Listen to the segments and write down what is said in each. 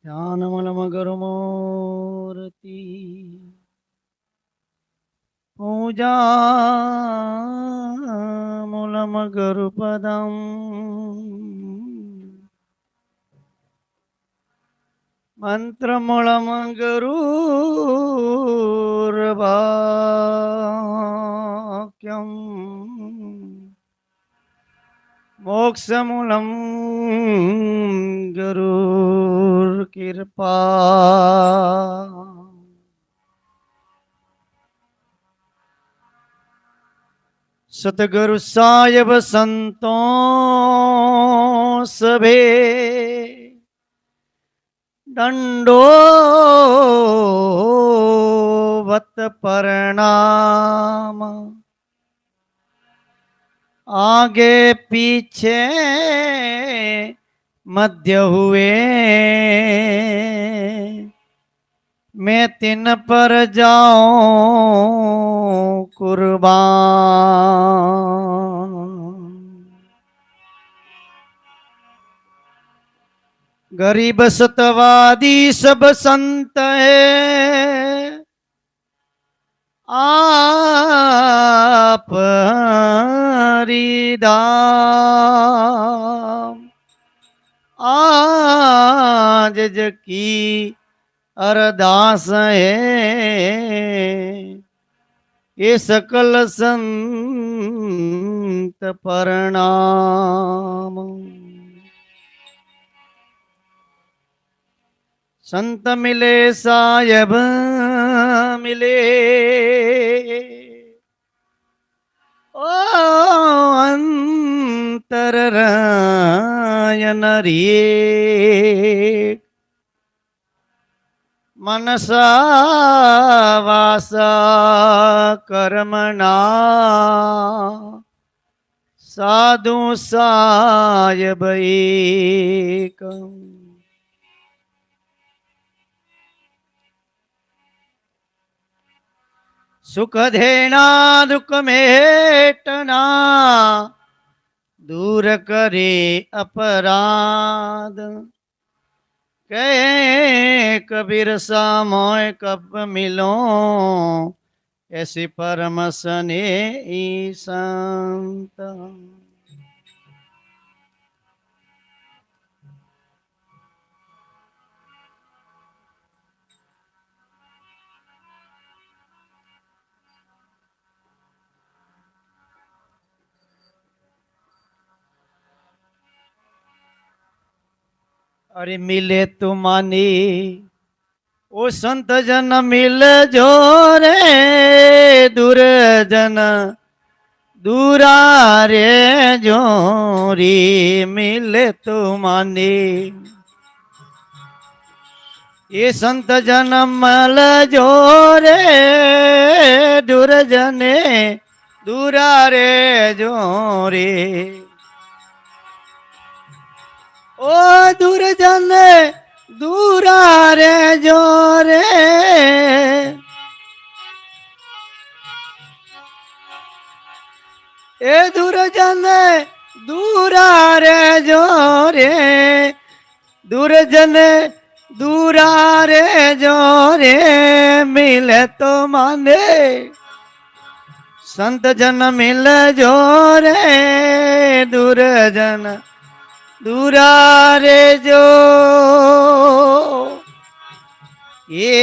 ध्यानमलमगुरुमूर्ति पूजा मूलमगुरुपदम् मन्त्रमूलमगुरुर्वाक्यम् मोक्षमूलं गुरुर्कृपा सतगुरु साहिब संतों सभे दंडोवत प्रणाम। आगे पीछे मध्य हुए मैं तिन पर जाऊं कुर्बान। गरीब सतवादी सब संत है आप हरिदाम। आज की अरदास है ये सकल संत प्रणाम। संत मिले साहिब मिले ओ अंतर रायन रे मनसा वासा कर्मणा साधु साहिब एकम। सुख देना दुख मेटना दूर करे अपराध। कहे कबीर सा मोय कब मिलो ऐसे परम स्नेही संत। अरे मिले तुमानी ओ संत जन मिल जो रे दूर जन दूरा रे जोरी मिले तुमानी। ये संत जन मल जो रे दूर जने दूरा रे जोरी। ओ दूर जन दूरा रे जोरे ए दूर जन दूरा रे जोरे दूर जन दूरा रे जोरे मिले तो माने संत जन मिल जोरे दूर जन दूरा रे जो ये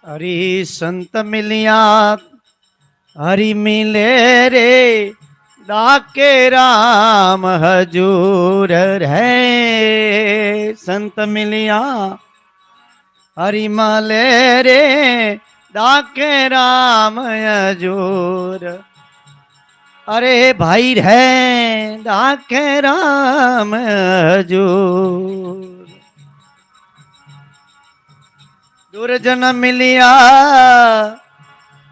हरि संत मिलिया हरि मिले रे डाके राम हजूर है। संत मिलिया हरि मले रे डाके राम हजूर। अरे भाई है डाके राम हजूर। दुर्जन मिलिया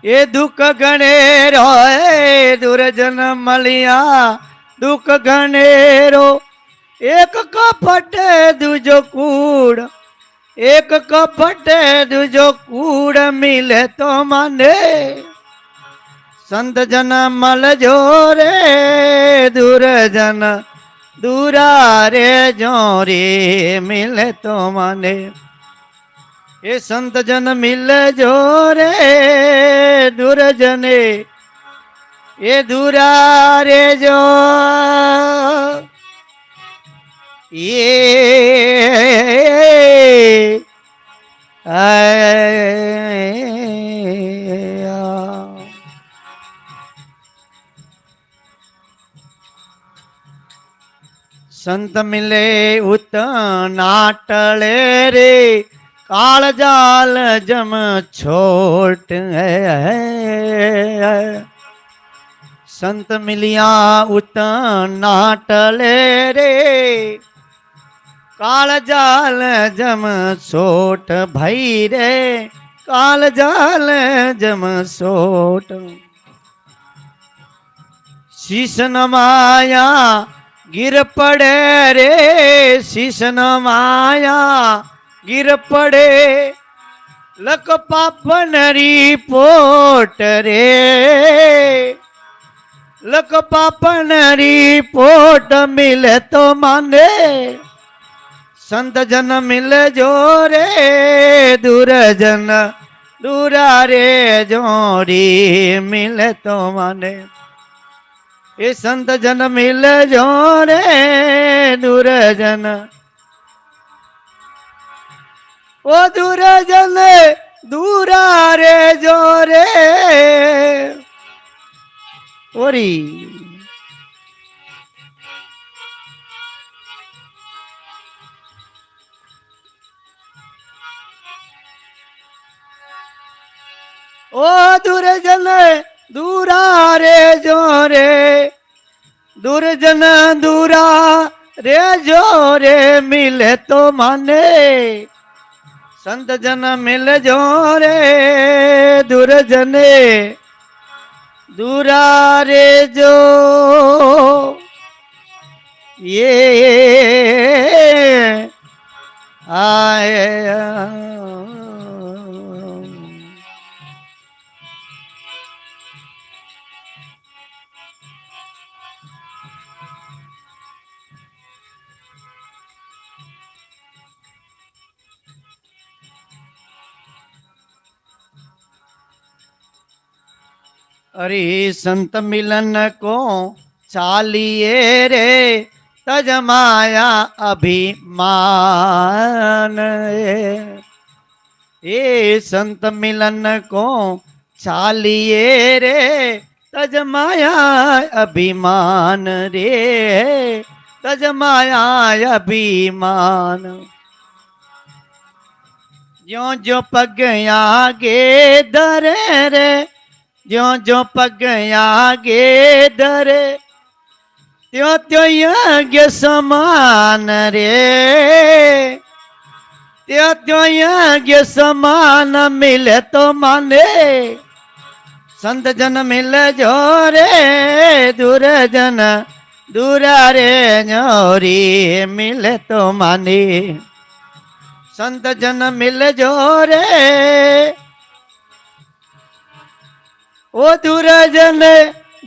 ये दुख गणेरो दुर्जन मलिया दुख गणेरो एक कपट दूजो कूड़ एक कपट दूजो कूड़ मिले तो माने संत जन मल जो रे दुर्जन दूरा रे जो रे मिले तो माने ये संत जन मिल जो रे दुर्जने ये दूरा रे जो ये संत मिले उत नाटले रे काल जाल जम छोट संत मिलिया उत नाटले रे काल जाल जम सोट भई रे काल जाल जम सोट शीश नमाया गिर पड़े रे शीश नमाया गिर पड़े लक पापनरी पोट रे लक पापनरी पोट मिले तो माने संत जन मिल जो रे दुर्जन दूरा रे जोरी मिले तो माने ये संत जन मिल जो रे दुर्जन ओ दुर्जन दूरा रे जो रे ओरी ओ दुर्जन दूरा रे जो रे दुर्जन दूरा रे जो रे मिले तो माने संत जन मिल जो रे दुर्जने दूरा रे जो ये आए अरे संत मिलन को चालिए रे तजमाया अभिमान ये संत मिलन को चालिए रे तजमाया अभिमान रे तजमाया अभिमान जो जो पग आगे दरे रे जो जो पग आगे दरे त्यो त्यो यज्ञ समान रे त्यो त्यो यज्ञ समान मिले तो माने संत जन मिल जो रे दुर्जन दूरा रे जोरी मिले तो माने संत जन मिल जो रे ओ दुर्जन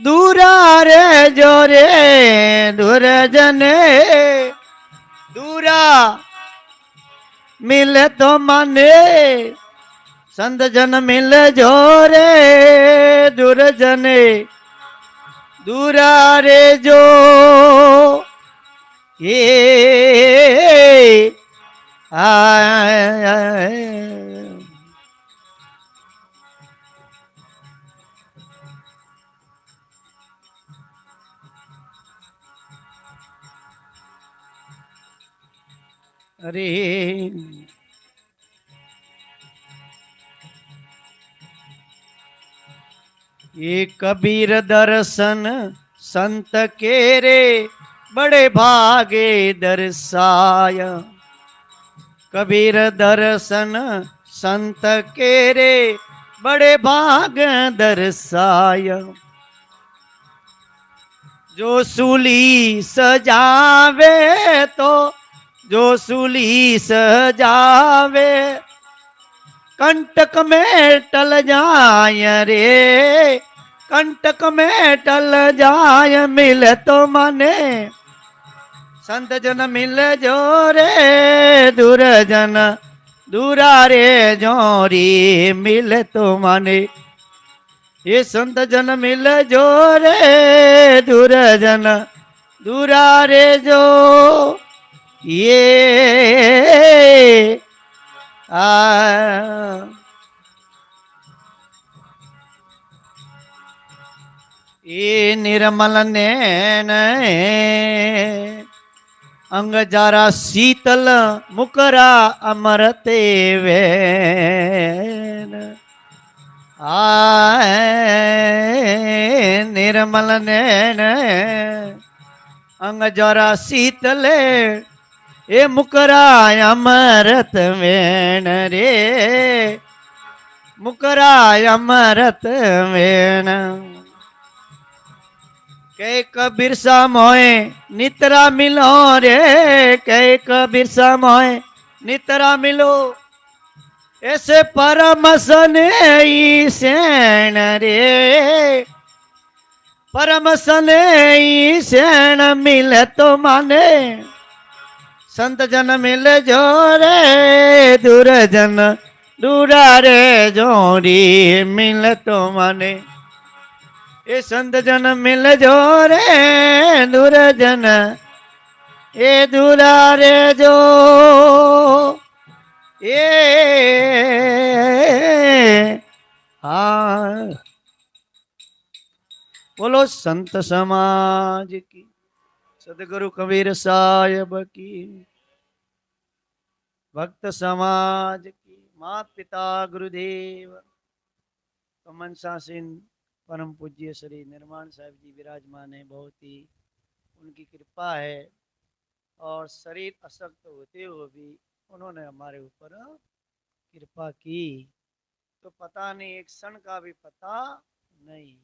दूरा रे जो रे दुर्जन दूरा मिले तो माने संत जन मिल जो रे दुर्जन दूरा रे जो ये अरे ये कबीर दर्शन संत के रे बड़े भागे दर्शाया कबीर दर्शन संत के रे बड़े भाग दर्शाय, जो सूली सजावे तो जो सूली सजावे कंटक में टल जाय रे, कंटक में टल जाय मिले तो माने संत जन मिले जो रे, दूर जन दूरा रे जोरी मिले तो माने, ये संत जन मिले जो रे, दूर जन दूरा रे जो ये ये निर्मल नैन अंग जारा शीतल मुकरा अमरते वैन, आए निर्मल नैन अंग जरा शीतले ए मुकरा अमरत वेण रे, मुकरा अमरत वेण। कई कबीर सा मोए नितरा मिलो रे, कई कबीर सा मोए नितरा मिलो, ऐसे परम सने सेण रे, परम सने सेण मिले तो माने संत जन मिले जो रे, दूर जन दूरा रे जोरी मिले तो माने, ये संत जन मिले जो रे, दूर जन ये दूरा रे जो ये हाँ। बोलो संत समाज की, सदगुरु कबीर साहिब की, भक्त समाज की, माता पिता गुरुदेव, मनसासीन परम पूज्य श्री निर्माण साहिब जी विराजमान है। बहुत ही उनकी कृपा है और शरीर अशक्त होते हुए भी उन्होंने हमारे ऊपर कृपा की, तो पता नहीं एक क्षण का भी पता नहीं,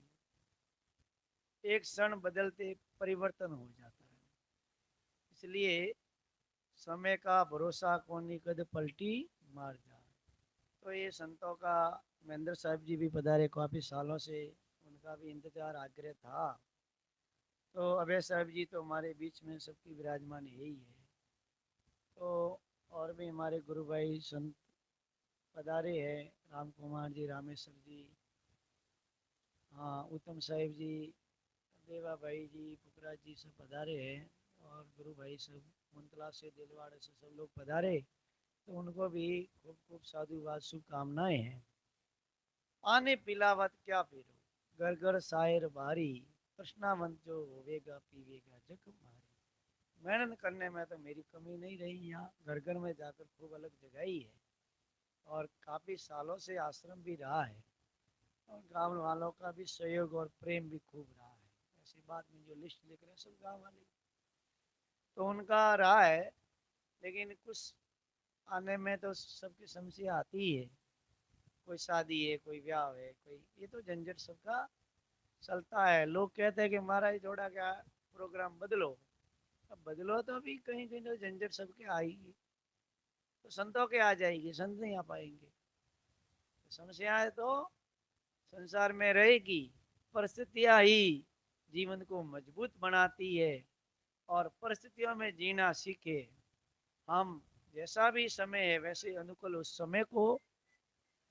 एक क्षण बदलते परिवर्तन हो जाता है। इसलिए समय का भरोसा कोनी कद पलटी मार जाए। तो ये संतों का महेंद्र साहब जी भी पधारे, काफ़ी सालों से उनका भी इंतजार आग्रह था। तो अभय साहब जी तो हमारे बीच में सबकी विराजमान यही है। तो और भी हमारे गुरु भाई संत पधारे हैं, राम कुमार जी, रामेश्वर जी, हाँ उत्तम साहिब जी, देवा भाई जी, पुखराज जी सब पधारे हैं। और गुरु भाई सब मुंतला से, दिलवाड़े से सब लोग पधारे, तो उनको भी खूब खूब साधुवाद शुभकामनाएं हैं। आने पिलावत क्या पीरो, घर घर शायर बारी, कृष्णावंत जो होवेगा पीवेगा जग मारी। मेहनत करने में तो मेरी कमी नहीं रही, यहाँ घर घर में जाकर खूब अलग जगह ही है और काफ़ी सालों से आश्रम भी रहा है और गाँव वालों का भी सहयोग और प्रेम भी खूब रहा है। ऐसी बात में जो लिस्ट लिख रहे हैं सब गाँव वाले, तो उनका रहा है। लेकिन कुछ आने में तो सबकी समस्या आती है, कोई शादी है, कोई ब्याह है, कोई, ये तो झंझट सबका चलता है। लोग कहते हैं कि महाराज थोड़ा क्या प्रोग्राम बदलो, अब बदलो तो भी कहीं कहीं तो झंझट सबके आएगी, तो संतों के आ जाएगी, संत नहीं आ पाएंगे। समस्याएं तो संसार में रहेगी, परिस्थितियां ही जीवन को मजबूत बनाती है और परिस्थितियों में जीना सीखे। हम जैसा भी समय है वैसे अनुकूल उस समय को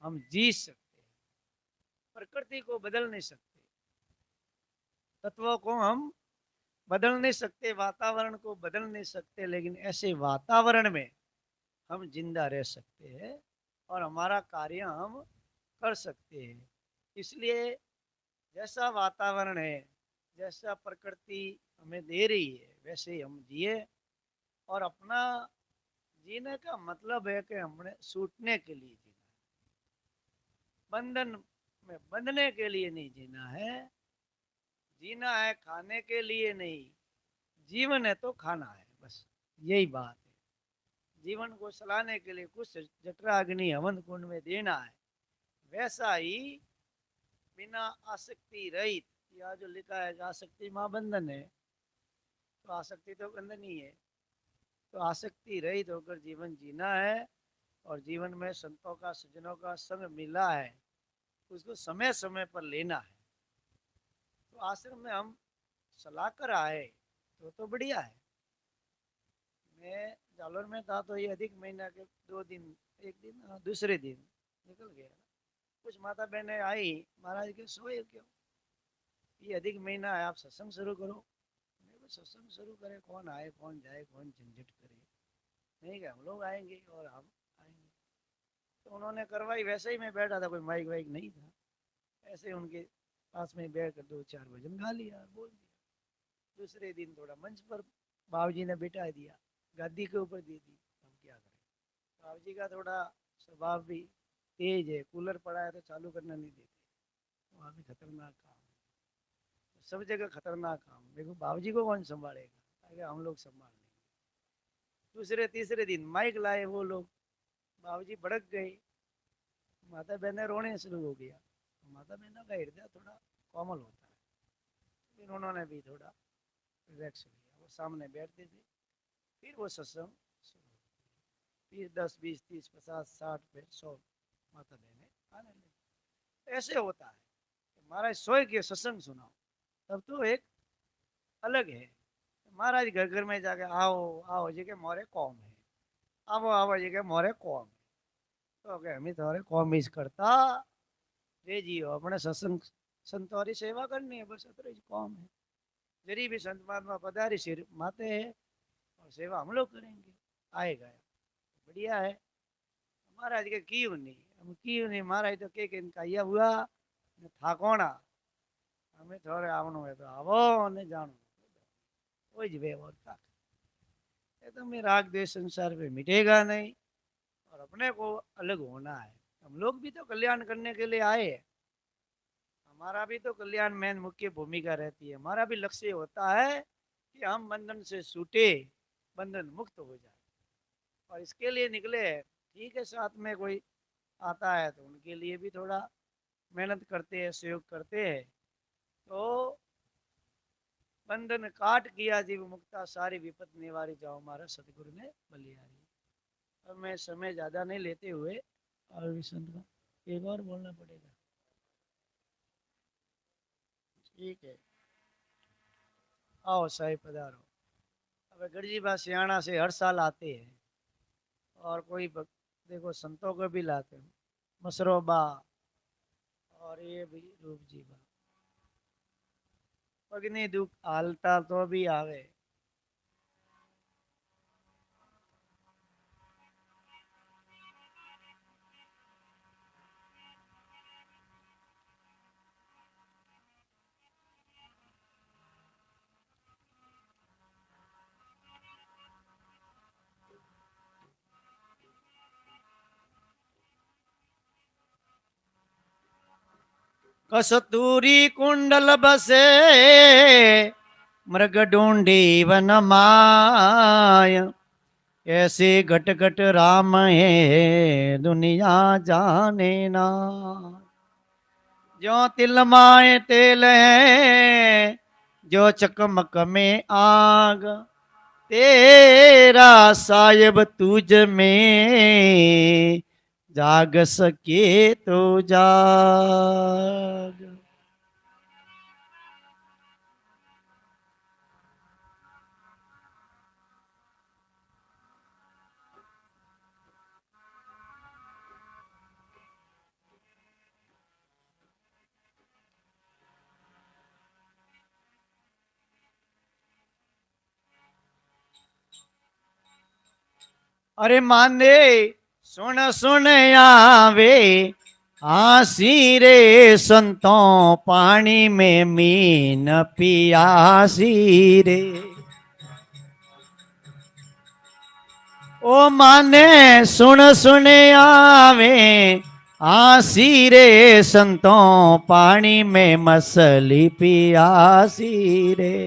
हम जी सकते हैं। प्रकृति को बदल नहीं सकते, तत्वों को हम बदल नहीं सकते, वातावरण को बदल नहीं सकते, लेकिन ऐसे वातावरण में हम जिंदा रह सकते हैं और हमारा कार्य हम कर सकते हैं। इसलिए जैसा वातावरण है, जैसा प्रकृति हमें दे रही है, वैसे हम जिए। और अपना जीने का मतलब है कि हमने छूटने के लिए जीना है, बंधन में बंधने के लिए नहीं जीना है। जीना है खाने के लिए नहीं, जीवन है तो खाना है, बस यही बात है। जीवन को चलाने के लिए कुछ जठराग्नि हवन कुंड में देना है, वैसा ही बिना आसक्ति रहित, या जो लिखा है आसक्ति मां बंधन है, तो आसक्ति तो बंधन ही है, तो आसक्ति रहित होकर जीवन जीना है। और जीवन में संतों का सज्जनों का संग मिला है, उसको समय समय पर लेना है। तो आश्रम में हम सलाह कर आए तो बढ़िया है। मैं जालोर में था तो ये अधिक महीना के 2 दिन, एक दिन दूसरे दिन निकल गया। कुछ माता बहनें आई, महाराज के सोए क्यों, ये अधिक महीना है, आप सत्संग शुरू करो। सत्संग शुरू करे, कौन आए कौन जाए कौन झंझट करे, नहीं क्या हम लोग आएंगे और हम आएंगे। तो उन्होंने करवाई, वैसे ही मैं बैठा था, कोई माइक वाइक नहीं था, ऐसे उनके पास में बैठ कर 2-4 भजन गा लिया, बोल दिया। दूसरे दिन थोड़ा मंच पर बाबूजी ने बिठा दिया, गादी के ऊपर दे दी, हम क्या करें। बाबूजी का थोड़ा स्वभाव भी तेज है, कूलर पड़ा है तो चालू करना नहीं देते, वहाँ भी खतरनाक काम, सब जगह खतरनाक काम। देखो बाबूजी को कौन संभालेगा, अगर हम लोग संभाल लेंगे। दूसरे तीसरे दिन माइक लाए वो लोग, बाबूजी भड़क गए, माता बहने रोने शुरू हो गया। माता बहनों का हृदय थोड़ा कोमल होता है, फिर उन्होंने भी थोड़ा रिलैक्स लिया, वो सामने बैठते थे, फिर वो सत्संग शुरू, फिर 10, 20, 30, 50, 60, फिर 100 माता बहने आने लगे। ऐसे होता है, महाराज सोए के सत्संग सुनाओ, तब तो एक अलग है। महाराज घर घर में जाके आओ आओ जी के मोरे कौम है, आवो आवो जी के मोरे कौम है, तो के हम थोड़े कौम इस करता रे जियो, अपने सत्संग संतोरी सेवा करनी है, बस अतरे कौम है। जरी भी संत महात्मा पधारी सिर माते है और सेवा हम लोग करेंगे, आए गए बढ़िया है। महाराज के क्यों नहीं, हम क्यों नहीं, महाराज तो के इनका यह हुआ था कोणा, हमें थोड़े आवनो है तो आवो ने जानो, कोई ज वे और का ये तो मेरा राग देश संसार पे मिटेगा नहीं, और अपने को अलग होना है। हम लोग भी तो कल्याण करने के लिए आए हैं, हमारा भी तो कल्याण में मुख्य भूमिका रहती है। हमारा भी लक्ष्य होता है कि हम बंधन से छूटे, बंधन मुक्त हो जाए, और इसके लिए निकले। ठीक है, साथ में कोई आता है तो उनके लिए भी थोड़ा मेहनत करते हैं, सहयोग करते हैं, तो बंधन काट किया जीव मुक्ता, सारी विपत निवारी जाओ हमारा सतगुरु ने बलिहारी। अब मैं समय ज़्यादा नहीं लेते हुए, और भी संत का एक और बोलना पड़ेगा, ठीक है। आओ साहिब पधारो। अब गढ़जी बा सियाणा से हर साल आते हैं, और कोई देखो संतों को भी लाते हैं, मसरोबा और ये भी रूप जी बा, पगनी दुख हालता तो भी आवे। कस्तूरी कुंडल बसे मृग ढूंढी वन माय, ऐसे घट घट राम है दुनिया जाने ना। जो तिल माए तेल है, जो चकमक में आग, तेरा साहिब तुझ में जाग सके तो जाग। अरे माने सुन सुन आवे आसी रे संतों, पानी में मीन पियासी रे। ओ माने सुन सुन आवे आसी रे संतों, पानी में मछली पियासी रे।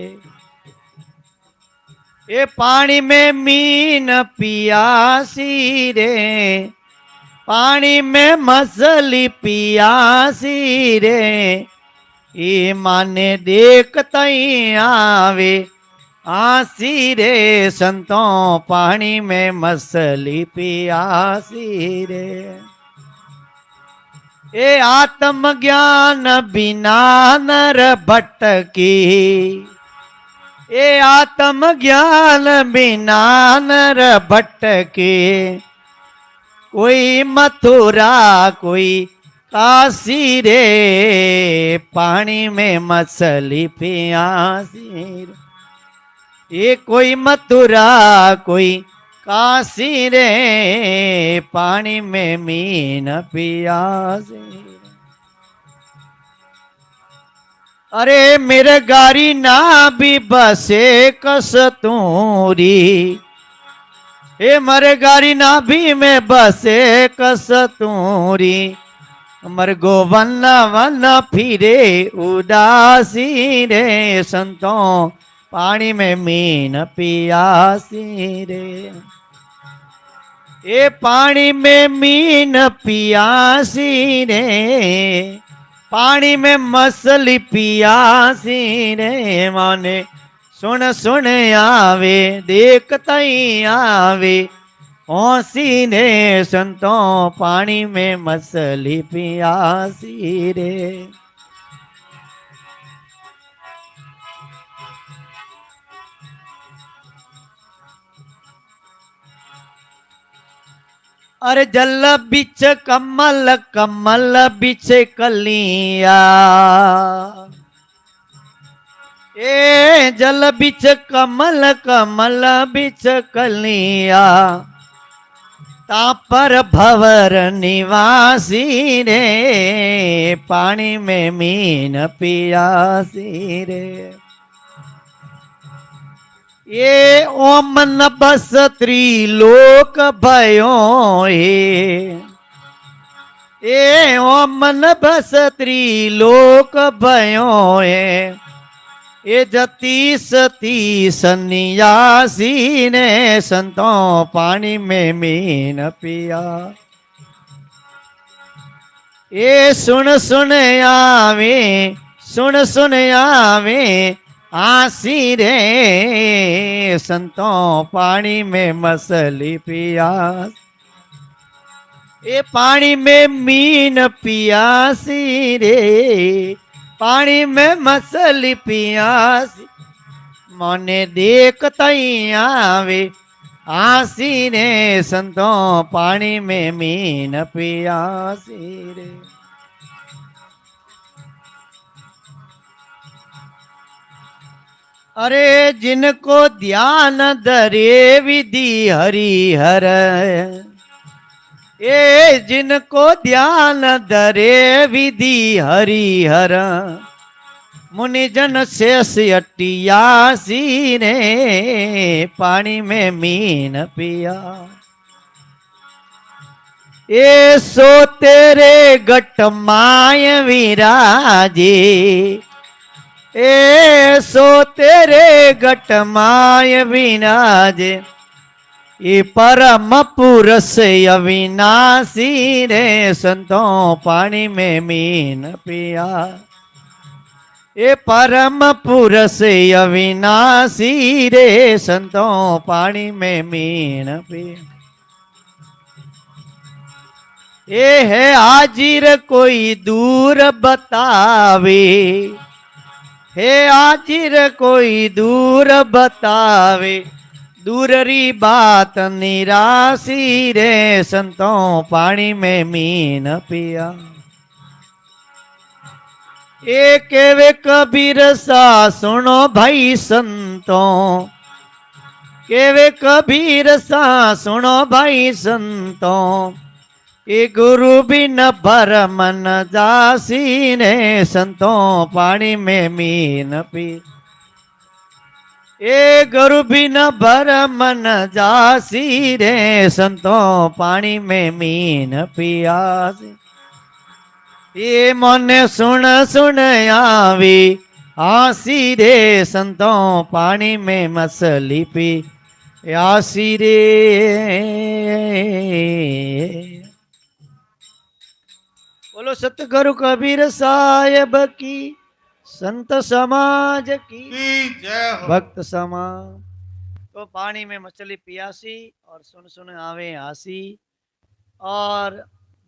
ये पानी में मीन पियासी रे, पानी में मछली पियासी रे, ये माने देखता ही आवे आसी रे, संतों पानी में मछली पियासी रे। ये आत्म ज्ञान बिना नर भटकी, ये आत्म ज्ञान बिना नर भटके, कोई मथुरा कोई काशी रे, पानी में मछली प्यासी रे। ये कोई मथुरा कोई काशी रे, पानी में मीन प्यासी। अरे मेरे गारी ना भी बसे कस्तूरी, हे मरे गारी ना भी में बसे कस्तूरी, मर गो वन वन फिरे उदासी रे, संतों पानी में मीन पियासी रे। ये पानी में मीन पियासी रे, पानी में मछली पियासी रे, माने सुन सुन आवे देखता ही आवे हौसी ने, संतों पानी में मछली पियासी रे। अरे जल बिच कमल कमल बिच कलिया, ए जल बिच कमल कमल बिच कलिया, तापर भवर निवासी रे, पानी में मीन पियासी रे। ये ओम न बस त्रिलोक भयो, ये ओम न बस त्रिलोक भयो, ये जति सती सन्यासी ने, संतों पानी में मीन पिया। ये सुन सुन आवे सुन सुन आवे आसी रे, संतों पानी में मछली पियास। ये पानी में मीन पियासी रे, पानी में मछली पियासी, मने देखता ही आवे आसी रे, संतों पानी में मीन पियासी रे। अरे जिनको ध्यान धरे विधि हरिहर, ये जिनको ध्यान धरे विधि हरिहर, मुनिजन शेष अट्टियासी ने, पानी में मीन पिया। ये सो तेरे गट माय विराजे, ए सो तेरे गट माय विराजे, ये परम पुरुष अविनाशी रे, संतों पानी में मीन पिया। ये परम पुरुष अविनाशी रे, संतों पानी में मीन पिया। ये है हाजिर कोई दूर बतावे, हे हाजिर कोई दूर बतावे, दूर री बात निराशी रे, संतों पानी में मीन पिया। ये केवे कबीर सा सुनो भाई संतों, केवे कबीर सा सुनो भाई संतों, ये गुरु बिन भर मन जासी ने, संतों पानी में मीन पी। ये गुरु बिन भर मन जासी रे, संतों पानी में मीन पियासी। ये मन सुन सुन आवी आसी रे संतों पानी में मछली पी आसी रे। बोलो सतगुरु कबीर साहेब की, संत समाज की जय हो। भक्त समाज। तो पानी में मछली पियासी और सुन सुन आवे हंसी। और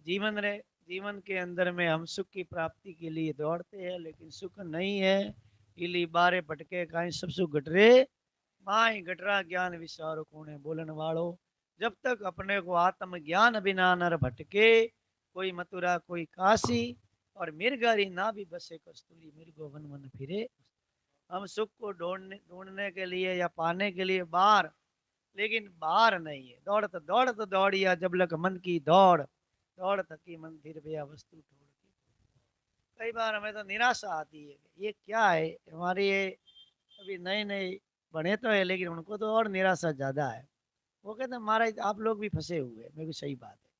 जीवन रे जीवन के अंदर में हम सुख की प्राप्ति के लिए दौड़ते हैं, लेकिन सुख नहीं है। इली बारे भटके काई सब सुख घट रे, माई गटरा ज्ञान विचारो कोने बोलन वालो। जब तक अपने को आत्म ज्ञान बिना नर भटके, कोई मथुरा कोई काशी, और मिर्गारी ना भी बसे कस्तूरी मिर्गो वन वन फिरे। हम सुख को ढूंढने के लिए या पाने के लिए बाहर, लेकिन बाहर नहीं है। दौड़त दौड़त दौड़िया जब लग मन की दौड़, दौड़ थकी मन फिर भैया वस्तु छोड़ के। कई बार हमें तो निराशा आती है, ये क्या है हमारे ये अभी नए नए बने तो है, लेकिन उनको तो और निराशा ज्यादा है। वो कहते हैं महाराज आप लोग भी फंसे हुए हैं। मेरे को सही बात है,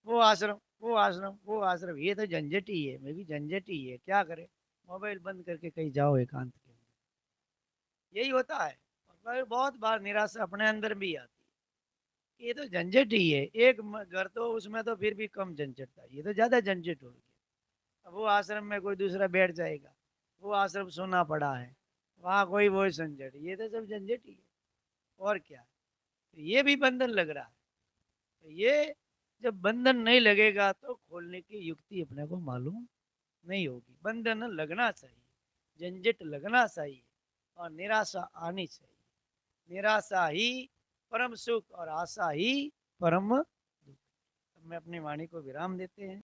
वो आश्रम वो आश्रम वो आश्रम, ये तो झंझट ही है। मैं भी झंझट ही है, क्या करे। मोबाइल बंद करके कहीं जाओ एकांत के अंदर, यही होता है। और बहुत बार निराशा अपने अंदर भी आती है, ये तो झंझट ही है। एक घर तो उसमें तो फिर भी कम झंझट था, ये तो ज्यादा झंझट हो गया। अब वो आश्रम में कोई दूसरा बैठ जाएगा, वो आश्रम सोना पड़ा है, वहां कोई वो झंझट, ये तो सब झंझट ही है। और क्या, तो ये भी बंधन लग रहा है। तो ये जब बंधन नहीं लगेगा तो खोलने की युक्ति अपने को मालूम नहीं होगी। बंधन लगना चाहिए, झंझट लगना चाहिए, और निराशा आनी चाहिए। निराशा ही परम सुख और आशा ही परम दुख। मैं अपनी वाणी को विराम देते हैं।